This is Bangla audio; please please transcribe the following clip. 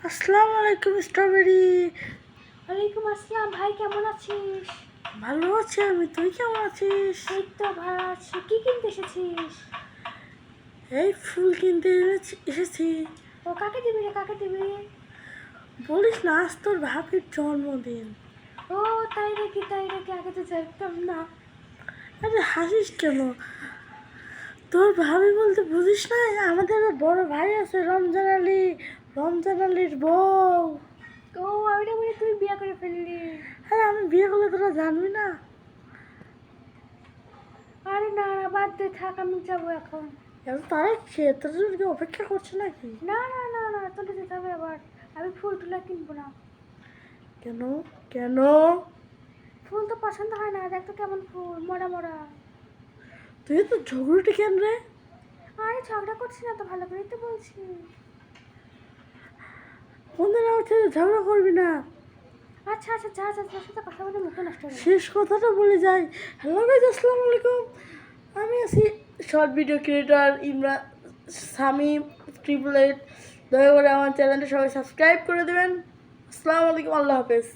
আসসালামু আলাইকুম স্ট্রবেরি। ওয়ালাইকুম আসসালাম। ভাই কেমন আছিস? ভালো আছি আমি, তুই কেমন আছিস? এই তো ভালো আছি। কি কিনতে এসেছিস? এই ফুল কিনতে এসেছি। ও কাকে দিবি রে, কাকে দিবি? বলিস না, আজ তোর ভাবির জন্মদিন। ও তাই নাকি, তাই নাকি, আগে তো জানতাম না। আরে হাসিস কেন? তোর ভাবি বলতে বুঝিস না, আমাদের বড় ভাই আছে রমজান আলী, রমজান আলীর বউ। ও আমি বলে তুই বিয়ে করে ফেললি। আরে আমি বিয়ে করলে তোরা জানবি না? আরে না না, বাদ দে, থাক, আমি যাবো এখন। এখন তারাই খেয়ে তোর জন্য কি অপেক্ষা করছে নাকি? না না না না, চলে যেতে হবে আবার। আমি ফুল টুলা কিনবো না। কেন? কেন? ফুল তো পছন্দ হয় না, দেখ তো কেমন ফুল, মরা মরা। তুই তো ঝগড়ুটি কেন রে? আরে ঝগড়া করছি না তো, ভালো করেই তো বলছি। কোনদিন আমার সাথে ঝগড়া করবি না। আচ্ছা আচ্ছা, যা যা, তোর সাথে কথা বলে মুখে নষ্ট হয়ে গেল। শেষ কথাটা বলে যাই। হ্যালো গাইজ, আসসালামু আলাইকুম। আমি আছি short video creator Imran Samim 888। দয়া করে আমার চ্যানেলটা সবাই সাবস্ক্রাইব করে দেবেন। আসসালামু আলাইকুম, আল্লাহ হাফেজ।